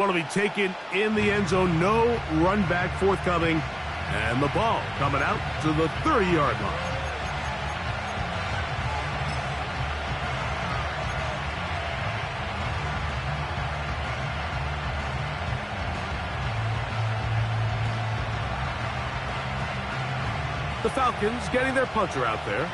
Want to be taken in the end zone. No run back forthcoming. And the ball coming out to the 30-yard line. The Falcons getting their punter out there.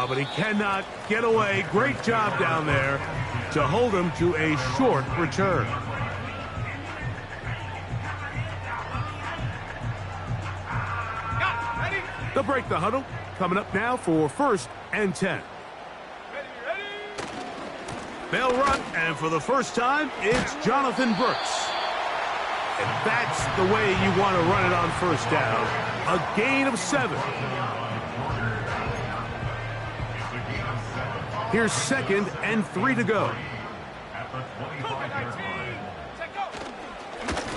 But he cannot get away. Great job down there to hold him to a short return. They'll break the huddle. Coming up now for 1st and 10. They'll run, and for the first time, it's Jonathan Brooks. And that's the way you want to run it on 1st down. A gain of 7. Here's 2nd and 3 to go.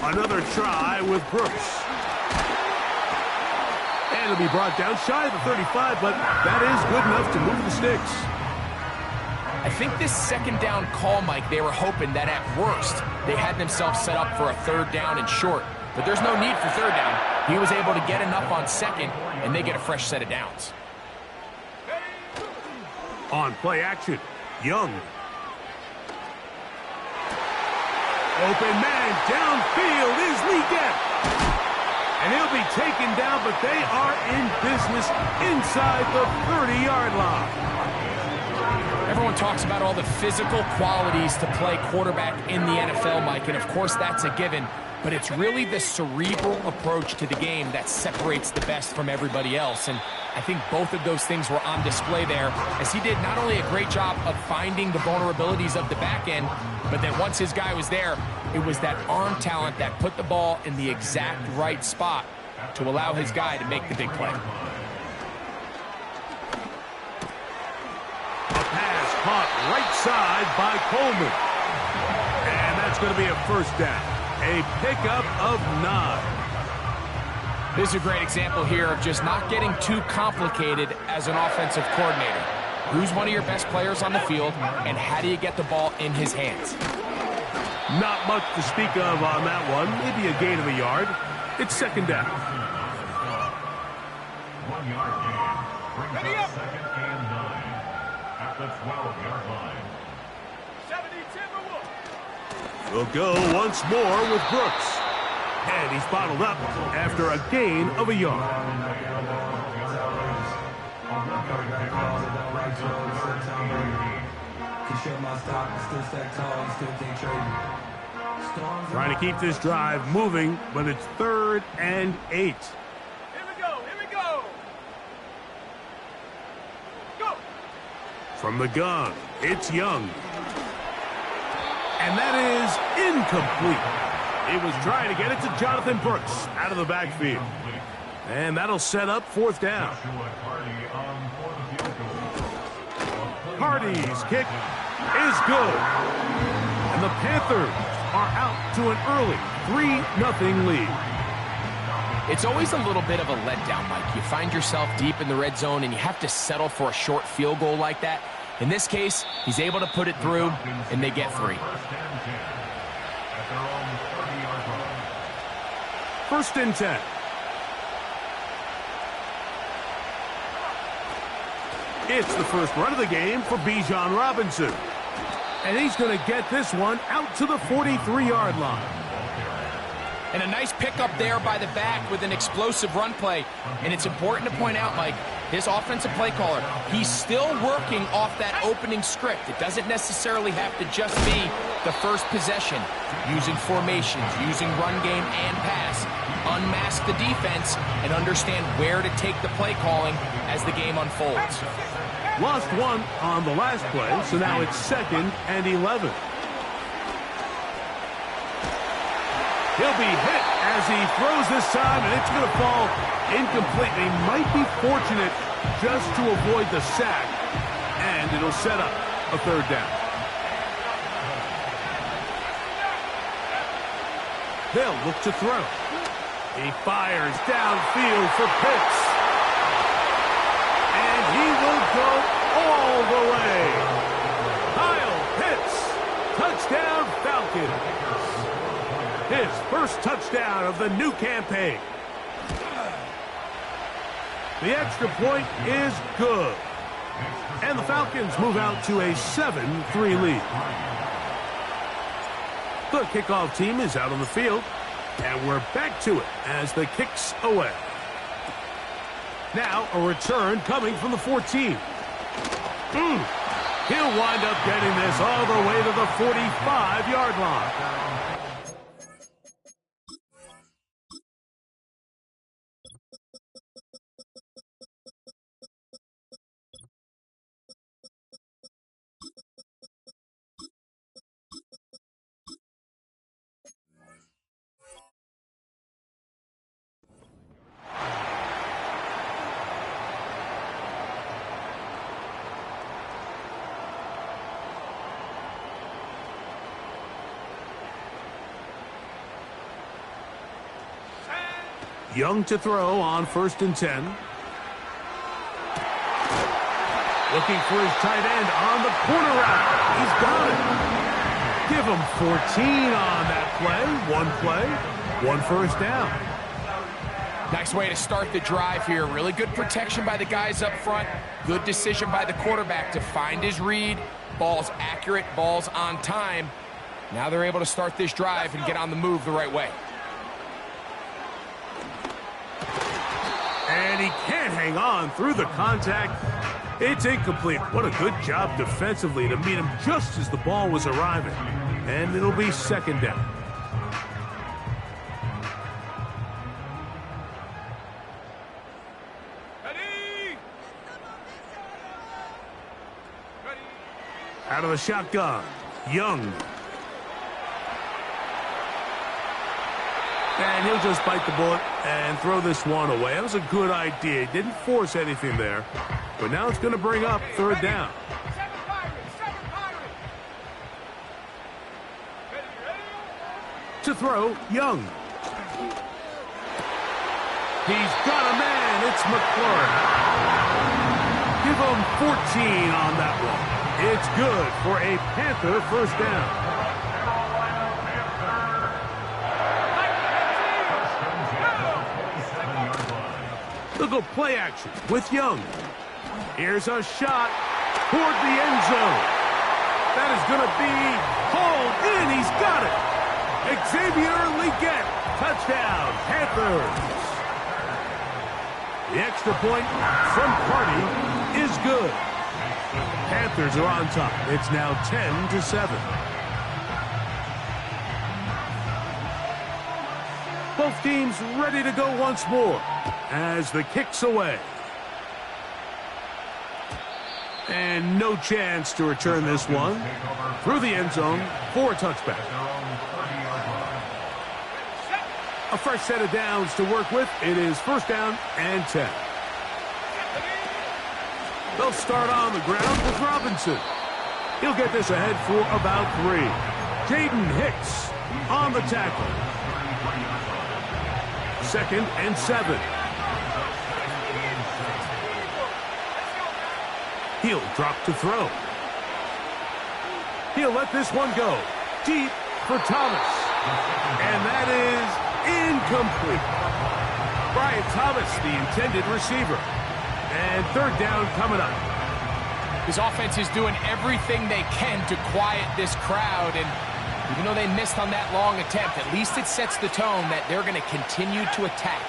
Another try with Brooks. And it'll be brought down shy of the 35, but that is good enough to move the sticks. I think this 2nd down call, Mike, they were hoping that at worst they had themselves set up for a 3rd down and short. But there's no need for 3rd down. He was able to get enough on 2nd, and they get a fresh set of downs. On play action, Young. Open man, downfield is Leggett. And he'll be taken down, but they are in business inside the 30-yard line. Everyone talks about all the physical qualities to play quarterback in the NFL, Mike, and of course that's a given. But it's really the cerebral approach to the game that separates the best from everybody else. And I think both of those things were on display there, as he did not only a great job of finding the vulnerabilities of the back end, but then once his guy was there, it was that arm talent that put the ball in the exact right spot to allow his guy to make the big play. A pass caught right side by Coleman. And that's going to be a 1st down. A pickup of 9. This is a great example here of just not getting too complicated as an offensive coordinator. Who's one of your best players on the field, and how do you get the ball in his hands? Not much to speak of on that one. Maybe a gain of a yard. It's 2nd down. 1 yard gain. Brings up 2nd and 9 at the 12-yard line. We'll go once more with Brooks. And he's bottled up after a gain of a yard. Trying to keep this drive moving, but it's 3rd and 8. Here we go. Go. From the gun, it's Young. And that is incomplete. He was trying to get it to Jonathan Brooks out of the backfield. And that'll set up 4th down. Hardy's kick is good. And the Panthers are out to an early 3-0 lead. It's always a little bit of a letdown, Mike. You find yourself deep in the red zone and you have to settle for a short field goal like that. In this case, he's able to put it through, and they get 3. 1st and 10. It's the first run of the game for Bijan Robinson. And he's going to get this one out to the 43-yard line. And a nice pickup there by the back with an explosive run play. And it's important to point out, Mike, this offensive play caller, he's still working off that opening script. It doesn't necessarily have to just be the first possession. Using formations, using run game and pass. Unmask the defense and understand where to take the play calling as the game unfolds. Lost one on the last play, so now it's 2nd and 11. He'll be hit as he throws this time, and it's going to fall incomplete. They might be fortunate just to avoid the sack, and it'll set up a 3rd down. They'll look to throw. He fires downfield for Pitts. Falcons. His first touchdown of the new campaign. The extra point is good. And the Falcons move out to a 7-3 lead. The kickoff team is out on the field. And we're back to it as the kick's away. Now a return coming from the 14. He'll wind up getting this all the way to the 45-yard line. Young to throw on 1st and 10. Looking for his tight end on the corner route. He's got it. Give him 14 on that play. One first down. Nice way to start the drive here. Really good protection by the guys up front. Good decision by the quarterback to find his read. Ball's accurate, ball's on time. Now they're able to start this drive and get on the move the right way. And he can't hang on through the contact. It's incomplete. What a good job defensively to meet him just as the ball was arriving. And it'll be 2nd down. Ready? Ready? Out of the shotgun, Young. And he'll just bite the bullet and throw this one away. That was a good idea. He didn't force anything there. But now it's going to bring up 3rd down. Seven Pirates. Ready? To throw, Young. He's got a man. It's McLaurin. Give him 14 on that one. It's good for a Panther 1st down. They'll go play action with Young. Here's a shot toward the end zone. That is going to be hauled in. He's got it. Xavier Leggett. Touchdown, Panthers. The extra point from Party is good. Panthers are on top. It's now 10-7. Both teams ready to go once more as the kick's away. And no chance to return this one through the end zone for a touchback. A fresh set of downs to work with. It is 1st down and 10. They'll start on the ground with Robinson. He'll get this ahead for about 3. Jaden Hicks on the tackle. 2nd and 7. He'll drop to throw. He'll let this one go. Deep for Thomas. And that is incomplete. Brian Thomas, the intended receiver. And 3rd down coming up. His offense is doing everything they can to quiet this crowd, and even though they missed on that long attempt, at least it sets the tone that they're going to continue to attack.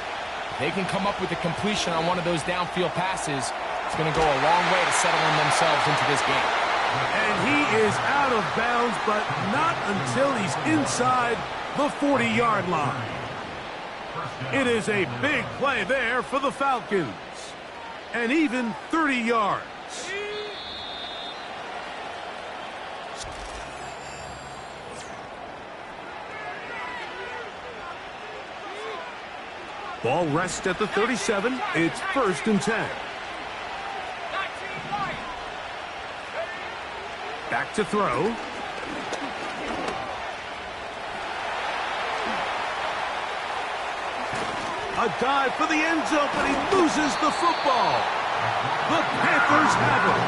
If they can come up with a completion on one of those downfield passes, it's going to go a long way to settling themselves into this game. And he is out of bounds, but not until he's inside the 40-yard line. It is a big play there for the Falcons. And even 30 yards. Ball rests at the 37. It's 1st and 10. Back to throw. A dive for the end zone, but he loses the football. The Panthers have it.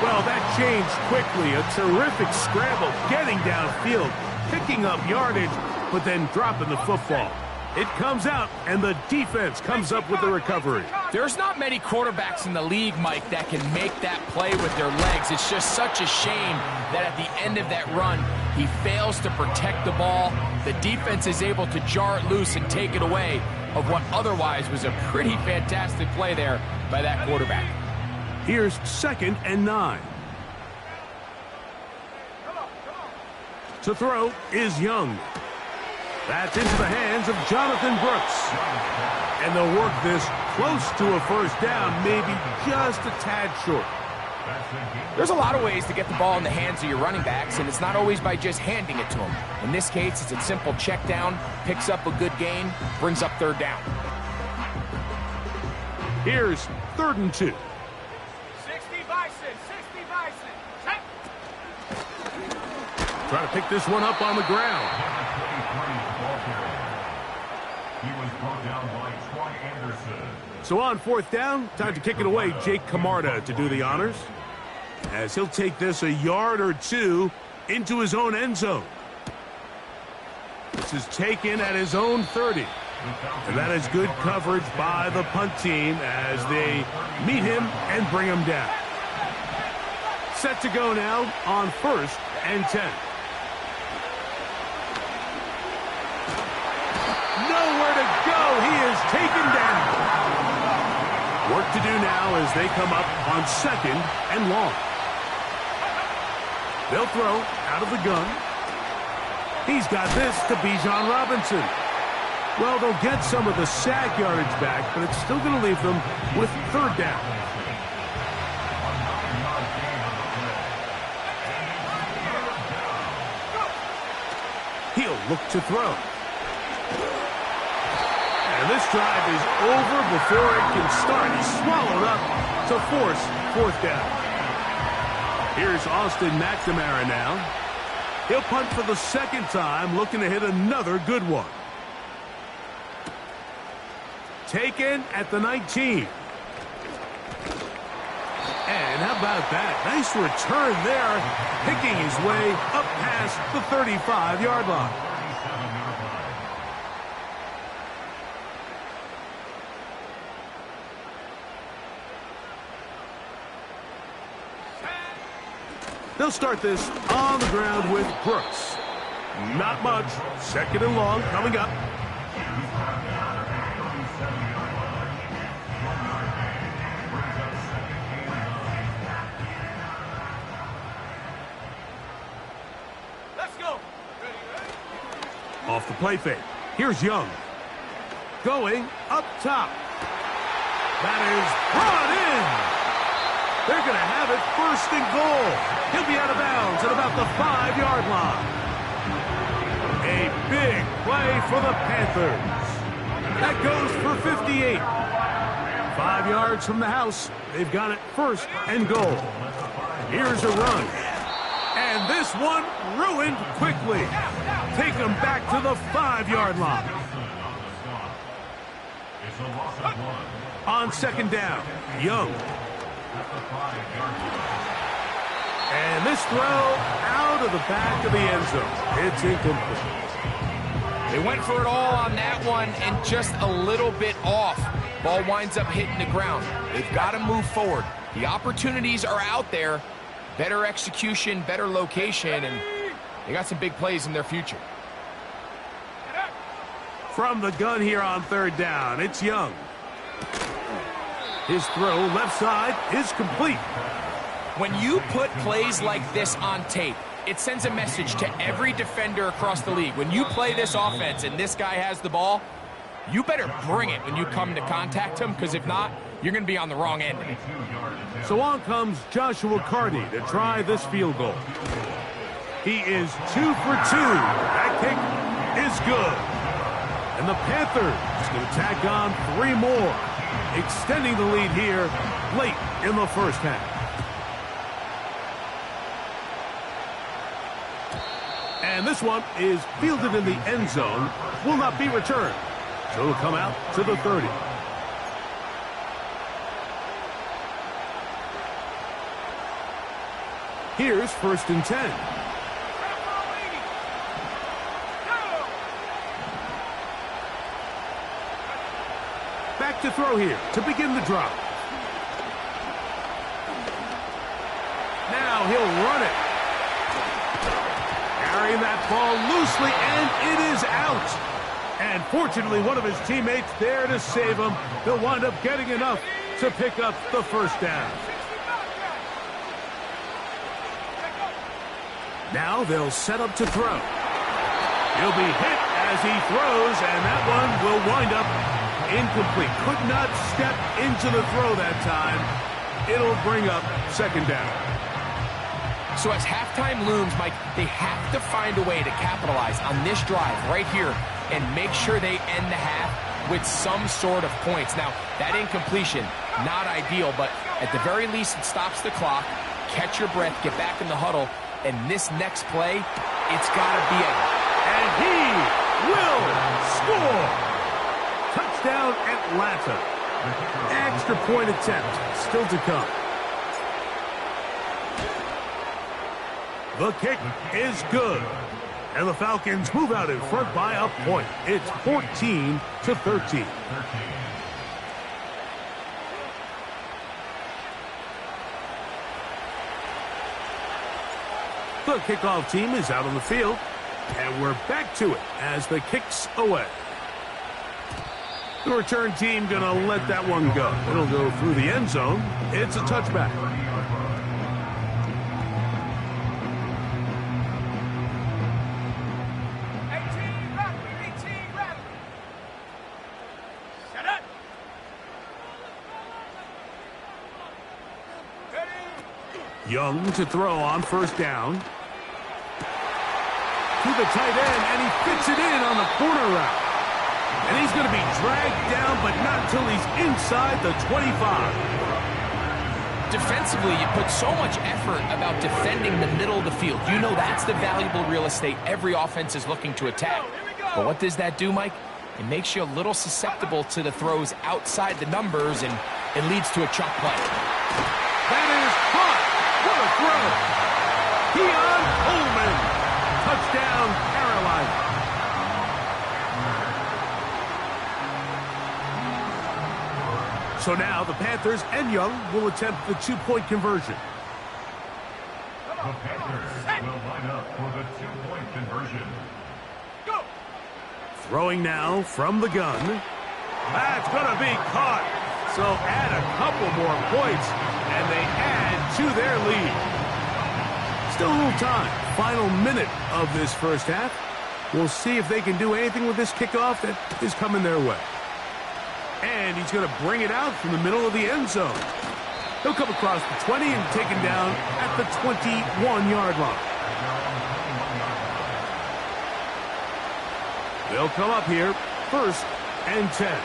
Well, that changed quickly. A terrific scramble getting downfield. picking up yardage, but then dropping the football. It comes out, and the defense comes up with the recovery. There's not many quarterbacks in the league, Mike, that can make that play with their legs. It's just such a shame that at the end of that run, he fails to protect the ball. The defense is able to jar it loose and take it away of what otherwise was a pretty fantastic play there by that quarterback. Here's 2nd and 9. To throw is Young. That's into the hands of Jonathan Brooks. And they'll work this close to a first down, maybe just a tad short. There's a lot of ways to get the ball in the hands of your running backs, and it's not always by just handing it to them. In this case, it's a simple check down, picks up a good gain, brings up 3rd down. Here's 3rd and 2. 60 Bison, 60 Bison. Check. Trying to pick this one up on the ground. He was brought down by Troy Anderson. So on 4th down, time to kick it away. Jake Camarda to do the honors, as he'll take this a yard or 2 into his own end zone. This is taken at his own 30. And that is good coverage by the punt team as they meet him and bring him down. Set to go now on 1st and 10. Nowhere to go. He is taken down. Work to do now as they come up on 2nd and long. They'll throw out of the gun. He's got this to Bijan Robinson. Well, they'll get some of the sack yardage back, but it's still going to leave them with 3rd down. He'll look to throw. And this drive is over before it can start. He's swallowed up to force 4th down. Here's Austin McNamara now. He'll punt for the 2nd time, looking to hit another good one. Taken at the 19. And how about that? Nice return there, picking his way up past the 35-yard line. They'll start this on the ground with Brooks. Not much. 2nd and long coming up. Let's go. Ready, ready? Off the play fake. Here's Young. Going up top. That is brought in. They're going to have it 1st and goal. He'll be out of bounds at about the 5-yard line. A big play for the Panthers. That goes for 58. 5 yards from the house. They've got it 1st and goal. Here's a run. And this one ruined quickly. Take them back to the 5-yard line. On 2nd down, Young. And this throw out of the back of the end zone. It's incomplete. They went for it all on that one and just a little bit off. Ball winds up hitting the ground. They've got to move forward. The opportunities are out there. Better execution, better location, and they got some big plays in their future. From the gun here on 3rd down, it's Young. His throw left side is complete. When you put plays like this on tape, it sends a message to every defender across the league. When you play this offense and this guy has the ball, you better bring it when you come to contact him, because if not, you're going to be on the wrong end of it. So on comes Joshua Carty to try this field goal. He is 2 for 2. That kick is good. And the Panthers going to tack on 3 more, extending the lead here late in the 1st half. And this one is fielded in the end zone, will not be returned. So it'll come out to the 30. Here's 1st and 10. to throw here to begin the drive. Now he'll run it. Carrying that ball loosely, and it is out. And fortunately, one of his teammates there to save him. He'll wind up getting enough to pick up the first down. Now they'll set up to throw. He'll be hit as he throws, and that one will wind up incomplete. Could not step into the throw that time. It'll bring up second down. So as halftime looms, Mike, they have to find a way to capitalize on this drive right here and make sure they end the half with some sort of points. Now, that incompletion, not ideal, but at the very least, it stops the clock. Catch your breath, get back in the huddle, and this next play, it's got to be a... And he will score! Touchdown, Atlanta. Extra point attempt still to come. The kick is good. And the Falcons move out in front by a point. It's 14-13. The kickoff team is out on the field. And we're back to it as the kick's away. The return team going to let that one go. It'll go through the end zone. It's a touchback. Young to throw on first down. To the tight end, and he fits it in on the corner route. And he's going to be dragged down, but not until he's inside the 25. Defensively, you put so much effort about defending the middle of the field. You know that's the valuable real estate every offense is looking to attack. But what does that do, Mike? It makes you a little susceptible to the throws outside the numbers, and it leads to a chunk play. That is caught. What a throw. Keon Coleman. Touchdown, Carolina. So now the Panthers and Young will attempt the two-point conversion. The Panthers will line up for the two-point conversion. Go! Throwing now from the gun. That's going to be caught. So add a couple more points, and they add to their lead. Still a little time. Final minute of this first half. We'll see if they can do anything with this kickoff that is coming their way. And he's going to bring it out from the middle of the end zone. He'll come across the 20 and taken down at the 21-yard line. They'll come up here, 1st and 10.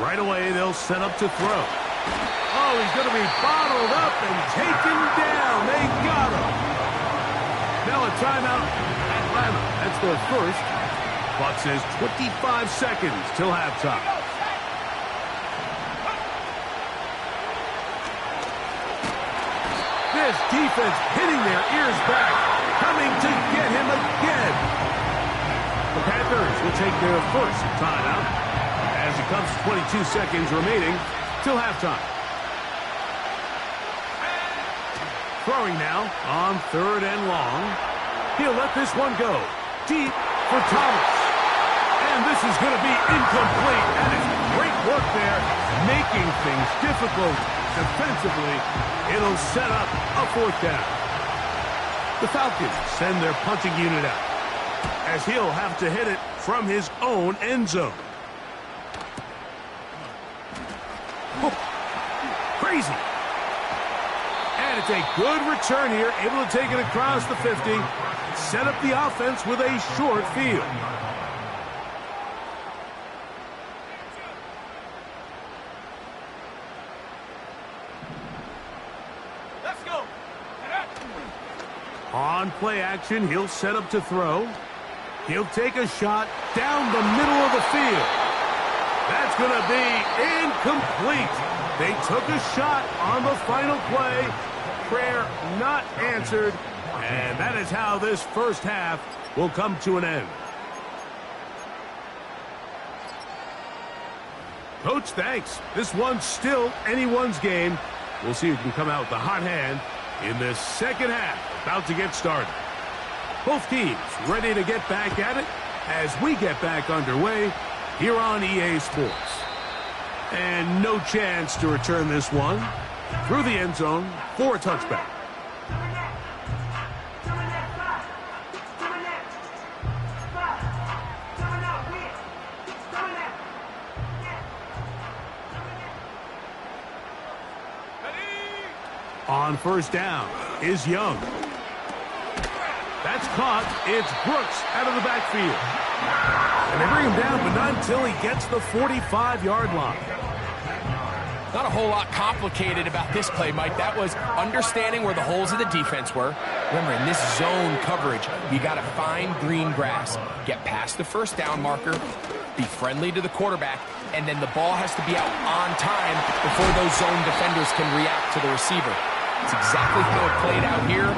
Right away, they'll set up to throw. Oh, he's going to be bottled up and taken down. They got him. Now a timeout, Atlanta. That's their first. Clock says 25 seconds till halftime. This defense hitting their ears back, coming to get him again. The Panthers will take their first timeout. As it comes to 22 seconds remaining till halftime. Throwing now on 3rd and long. He'll let this one go. Deep for Thomas. And this is going to be incomplete. And it's great work there, making things difficult defensively. It'll set up a 4th down. The Falcons send their punting unit out, as he'll have to hit it from his own end zone. Crazy. And it's a good return here, able to take it across the 50, set up the offense with a short field. Let's go. On play action, he'll set up to throw. He'll take a shot down the middle of the field. That's going to be incomplete. They took a shot on the final play. Prayer not answered. And that is how this first half will come to an end. Coach, thanks. This one's still anyone's game. We'll see who can come out with the hot hand in this second half. About to get started. Both teams ready to get back at it as we get back underway here on EA Sports. And no chance to return this one through the end zone for a touchback. On first down is Young. That's caught. It's Brooks out of the backfield. And they bring him down, but not until he gets the 45-yard line. Not a whole lot complicated about this play, Mike. That was understanding where the holes of the defense were. Remember, in this zone coverage, you got to find green grass, get past the first down marker, be friendly to the quarterback, and then the ball has to be out on time before those zone defenders can react to the receiver. It's exactly how it played out here.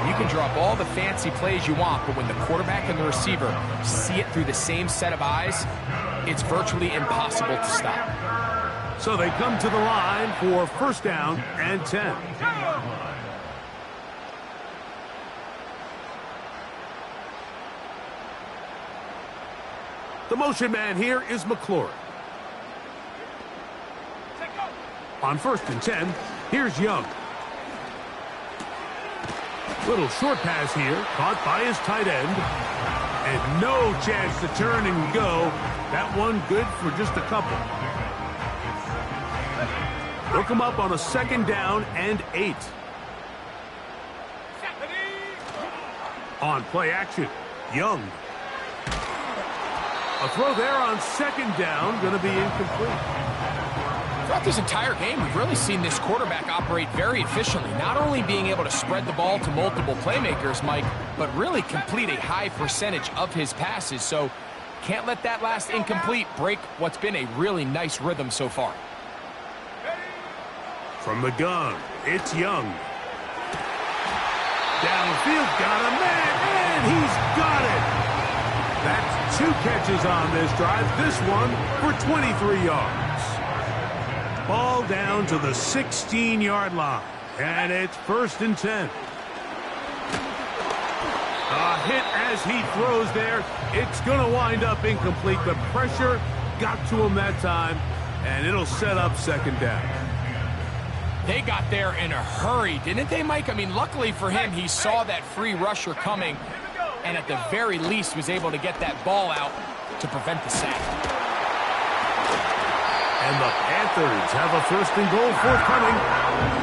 You can drop all the fancy plays you want, but when the quarterback and the receiver see it through the same set of eyes, it's virtually impossible to stop. So they come to the line for first down and 10. The motion man here is McLaurin. On first and 10, here's Young. Little short pass here, caught by his tight end. And no chance to turn and go. That one good for just a couple. They'll come up on a second down and 8. On play action, Young. A throw there on second down, going to be incomplete. Throughout this entire game, we've really seen this quarterback operate very efficiently, not only being able to spread the ball to multiple playmakers, Mike, but really complete a high percentage of his passes. So can't let that last incomplete break what's been a really nice rhythm so far. From the gun, it's Young. Downfield, got a man, and he's got it. That's 2 catches on this drive. This one for 23 yards. Ball down to the 16-yard line, and it's first and 10. A hit as he throws there. It's going to wind up incomplete. The pressure got to him that time, and it'll set up second down. They got there in a hurry, didn't they, Mike? I mean, luckily for him, he saw that free rusher coming, and at the very least was able to get that ball out to prevent the sack. And the Panthers have a first and goal forthcoming.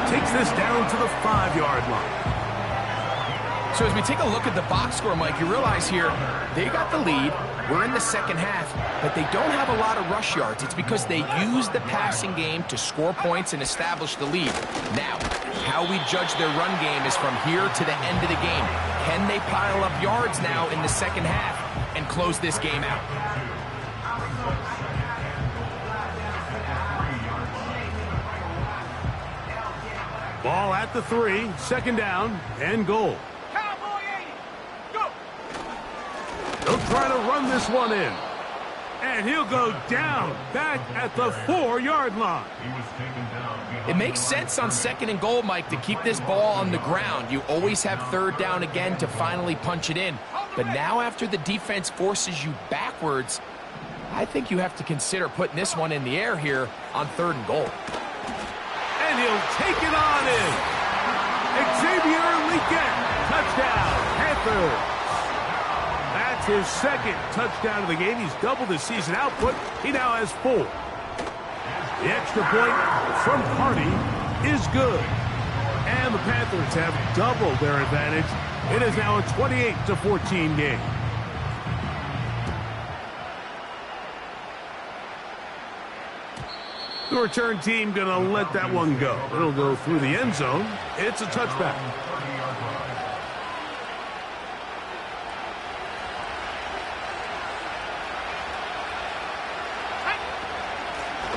Takes this down to the 5-yard line. So as we take a look at the box score, Mike, you realize here they got the lead. We're in the second half, but they don't have a lot of rush yards. It's because they use the passing game to score points and establish the lead. Now, how we judge their run game is from here to the end of the game. Can they pile up yards now in the second half and close this game out? Ball at the 3, second down and goal. They'll try to run this one in. And he'll go down back at the 4-yard line. It makes sense on second and goal, Mike, to keep this ball on the ground. You always have third down again to finally punch it in. But now after the defense forces you backwards, I think you have to consider putting this one in the air here on third and goal. And he'll take it on in. Xavier Legette, touchdown, Panthers. That's his second touchdown of the game. He's doubled his season output. He now has 4. The extra point from Hardy is good. And the Panthers have doubled their advantage. It is now a 28-14 game. The return team going to let that one go. It'll go through the end zone. It's a touchback.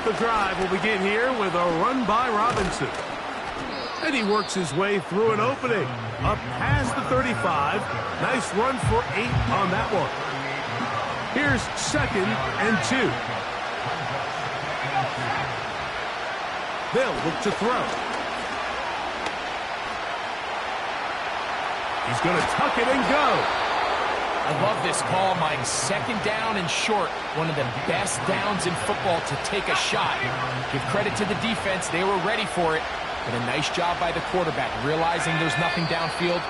The drive will begin here with a run by Robinson. And he works his way through an opening. Up past the 35. Nice run for 8 on that one. Here's 2nd and 2. They'll look to throw. He's going to tuck it and go. I love this call, Mike. 2nd down and short. One of the best downs in football to take a shot. Give credit to the defense. They were ready for it. But a nice job by the quarterback, realizing there's nothing downfield.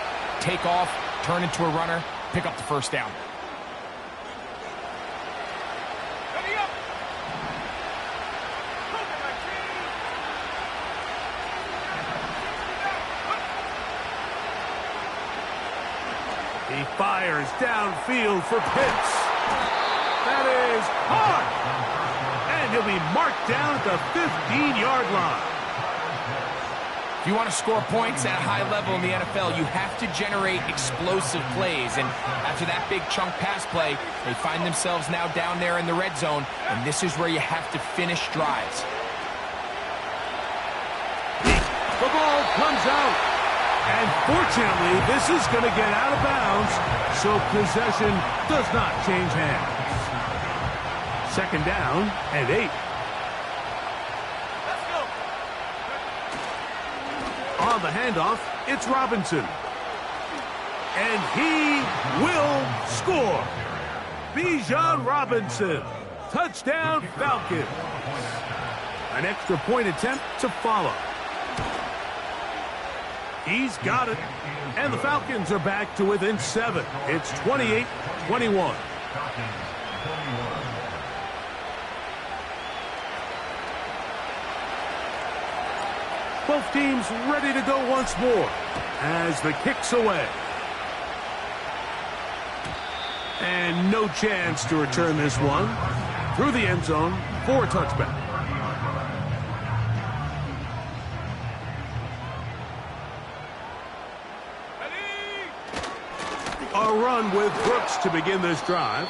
Take off, turn into a runner, pick up the 1st down. He fires downfield for Pitts. That is hard. And he'll be marked down at the 15-yard line. If you want to score points at a high level in the NFL, you have to generate explosive plays. And after that big chunk pass play, they find themselves now down there in the red zone. And this is where you have to finish drives. The ball comes out. And fortunately, this is going to get out of bounds, so possession does not change hands. 2nd down and 8. Let's go. On the handoff, it's Robinson. And he will score. Bijan Robinson. Touchdown, Falcons. An extra point attempt to follow. He's got it. And the Falcons are back to within 7. It's 28-21. Both teams ready to go once more as the kick's away. And no chance to return this one through the end zone for a touchback. A run with Brooks to begin this drive.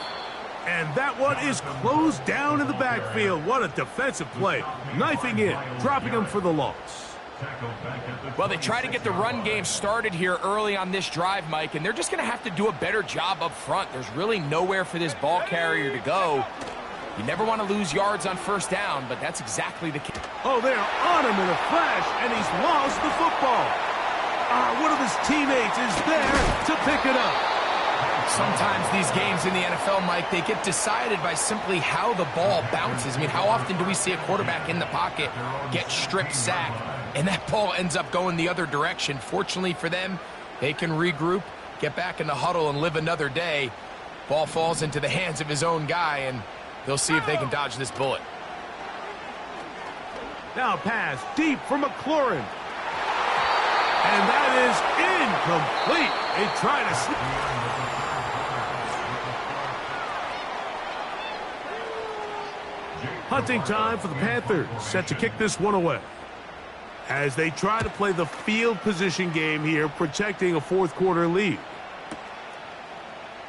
And that one is closed down in the backfield. What a defensive play. Knifing in, dropping him for the loss. Well, they try to get the run game started here early on this drive, Mike, and they're just going to have to do a better job up front. There's really nowhere for this ball carrier to go. You never want to lose yards on 1st down, but that's exactly the case. Oh, they're on him in a flash, and he's lost the football. One of his teammates is there to pick it up. Sometimes these games in the NFL, Mike, they get decided by simply how the ball bounces. I mean, how often do we see a quarterback in the pocket get strip sacked, and that ball ends up going the other direction? Fortunately for them, they can regroup, get back in the huddle, and live another day. Ball falls into the hands of his own guy, and they'll see if they can dodge this bullet. Now pass deep for McLaurin. And that is incomplete. They try to slip. Hunting time for the Panthers, set to kick this one away. As they try to play the field position game here, protecting a 4th quarter lead.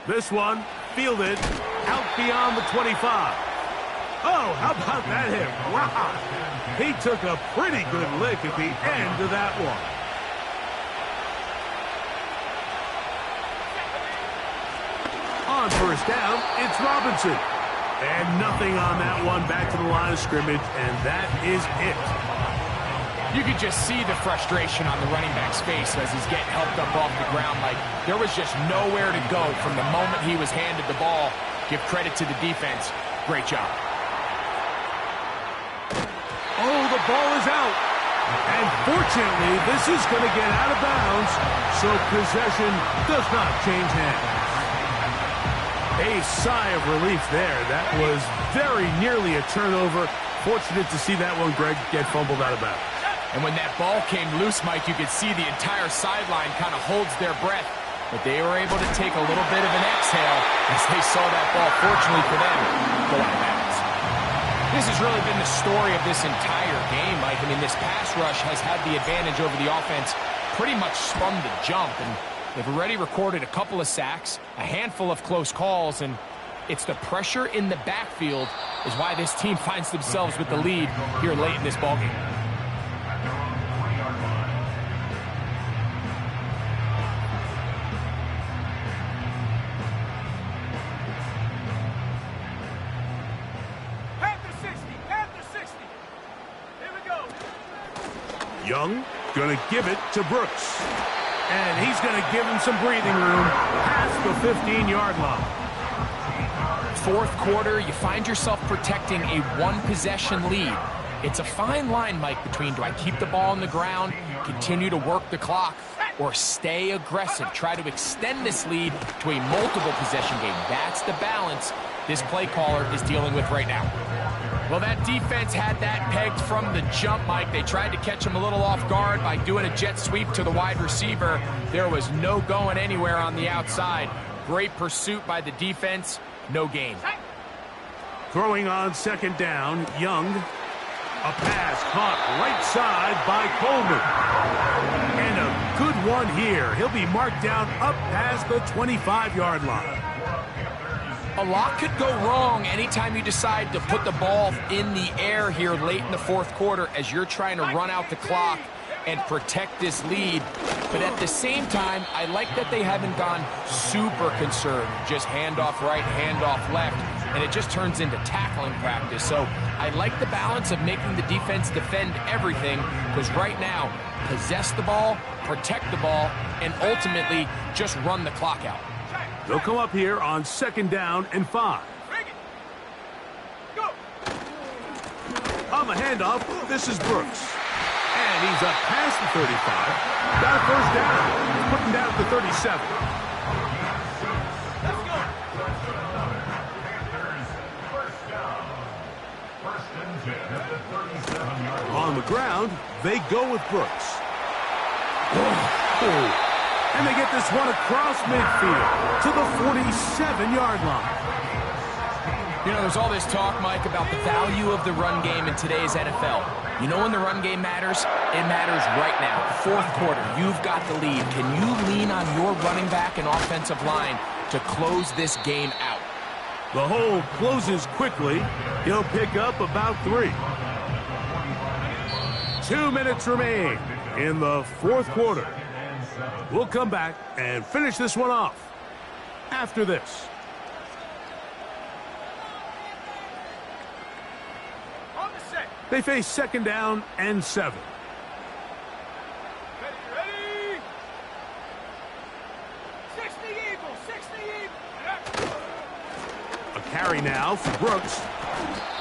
This one, fielded, out beyond the 25. Oh, how about that hit? Wow. He took a pretty good lick at the end of that one. On 1st down, it's Robinson. And nothing on that one, back to the line of scrimmage, and that is it. You could just see the frustration on the running back's face as he's getting helped up off the ground. Like, there was just nowhere to go from the moment he was handed the ball. Give credit to the defense. Great job. Oh, the ball is out. And fortunately, this is going to get out of bounds, so possession does not change hands. A sigh of relief there. That was very nearly a turnover. Fortunate to see that one, Greg, get fumbled out of bounds. And when that ball came loose, Mike, you could see the entire sideline kind of holds their breath. But they were able to take a little bit of an exhale as they saw that ball, fortunately for them, go out of bounds. This has really been the story of this entire game, Mike. I mean, this pass rush has had the advantage over the offense pretty much from the jump. And they've already recorded a couple of sacks, a handful of close calls, and It's the pressure in the backfield is why this team finds themselves with the lead here late in this ballgame. Young going to give it to Brooks. And he's going to give him some breathing room past the 15-yard line. Fourth quarter, you find yourself protecting a one-possession lead. It's a fine line, Mike, between do I keep the ball on the ground, continue to work the clock, or stay aggressive, try to extend this lead to a multiple possession game. That's the balance this play caller is dealing with right now. Well, that defense had that pegged from the jump, Mike. They tried to catch him a little off guard by doing a jet sweep to the wide receiver. There was no going anywhere on the outside. Great pursuit by the defense. No gain. Throwing on second down, Young. A pass caught right side by Coleman. And a good one here. He'll be marked down up past the 25-yard line. A lot could go wrong anytime you decide to put the ball in the air here late in the fourth quarter as you're trying to run out the clock and protect this lead. But at the same time, I like that they haven't gone super conservative. Just handoff right, handoff left, and it just turns into tackling practice. So I like the balance of making the defense defend everything, because right now, possess the ball, protect the ball, and ultimately just run the clock out. They'll come up here on second down and 5. Go. On the handoff, this is Brooks. And he's up past the 35. Got a first down. He's putting down at the 37. Let's go. First and 10 at the 37-yard line. On the ground, they go with Brooks. Oh. And they get this one across midfield to the 47-yard line. You know, there's all this talk, Mike, about the value of the run game in today's NFL. You know when the run game matters? It matters right now. Fourth quarter, you've got the lead. Can you lean on your running back and offensive line to close this game out? The hole closes quickly. He'll pick up about 3. 2 minutes remain in the fourth quarter. We'll come back and finish this one off after this. On the set. They face second down and 7. Ready. 60 Eagles, 60 Eagles. A carry now for Brooks.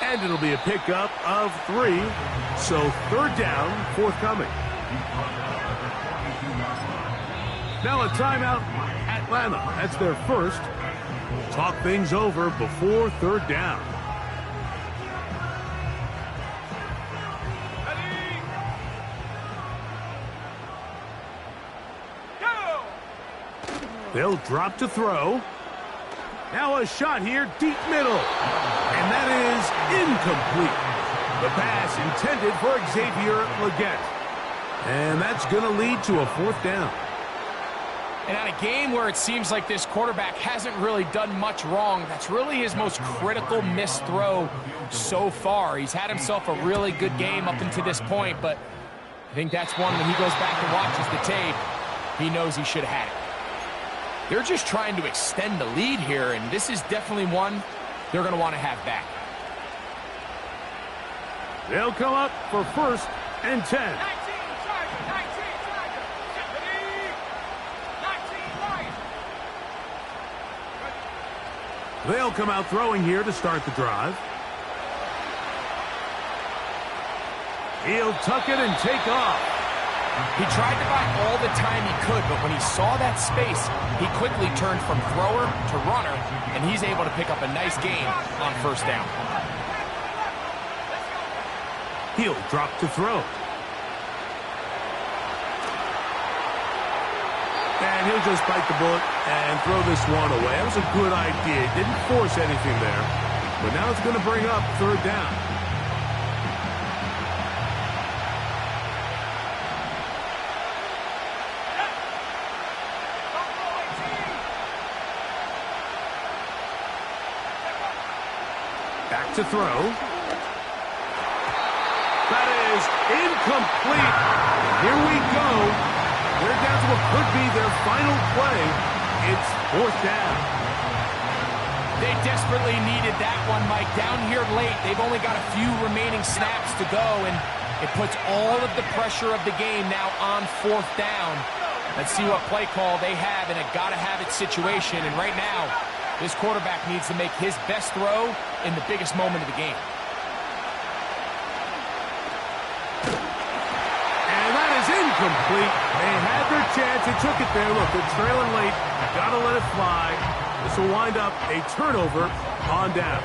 And it'll be a pickup of 3. So third down forthcoming. Now a timeout, Atlanta. That's their first. Talk things over before third down. Ready. Go. They'll drop to throw. Now a shot here, deep middle. And that is incomplete. The pass intended for Xavier Legette. And that's going to lead to a fourth down. And on a game where it seems like this quarterback hasn't really done much wrong, that's really his most critical missed throw so far. He's had himself a really good game up until this point, but I think that's one when he goes back and watches the tape, he knows he should have had it. They're just trying to extend the lead here, and this is definitely one they're going to want to have back. They'll come up for first and 10. 19 Charger, 19 Charger. Ready. 19 Lions. They'll come out throwing here to start the drive. He'll tuck it and take off. He tried to buy all the time he could, but when he saw that space, he quickly turned from thrower to runner, and he's able to pick up a nice gain on first down. He'll drop to throw. And he'll just bite the bullet and throw this one away. That was a good idea. Didn't force anything there. But now it's going to bring up third down. to throw. That is incomplete. Here we go. They're down to what could be their final play. It's 4th down. They desperately needed that one, Mike. Down here late, they've only got a few remaining snaps to go, and it puts all of the pressure of the game now on 4th down. Let's see what play call they have in a gotta-have-it situation. And right now, this quarterback needs to make his best throw in the biggest moment of the game. And that is incomplete. They had their chance. They took it there. Look, they're trailing late. Gotta let it fly. This will wind up a turnover on downs.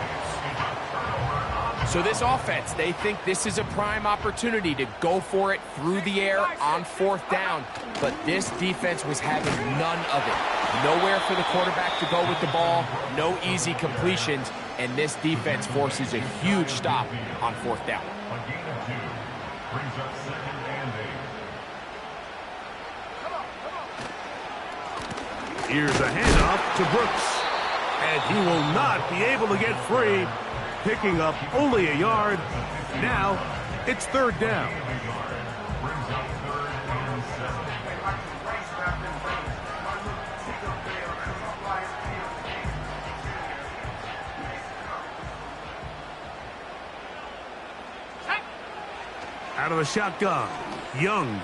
So this offense, they think this is a prime opportunity to go for it through the air on 4th down. But this defense was having none of it. Nowhere for the quarterback to go with the ball, no easy completions, and this defense forces a huge stop on 4th down. A gain of 2 brings up 2nd and 8. Here's a handoff to Brooks. And he will not be able to get free. Picking up only a yard. Now it's 3rd down. Brings up 3rd and 7. Out of the shotgun, Young.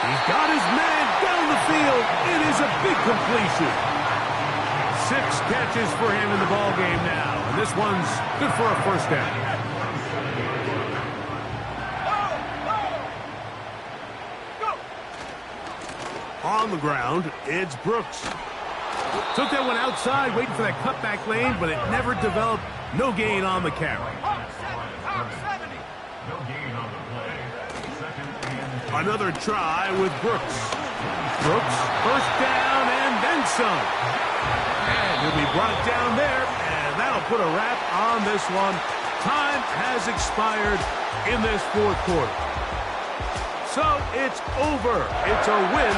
He's got his man down the field. It is a big completion. 6 catches for him in the ball game now. And this one's good for a 1st down. On the ground, it's Brooks. Took that one outside, waiting for that cutback lane, but it never developed. No gain on the carry. No gain on the play. 2nd and 10. Another try with Brooks. Brooks, 1st down and then some. And he'll be brought down there, and that'll put a wrap on this one. Time has expired in this 4th quarter. So it's over. It's a win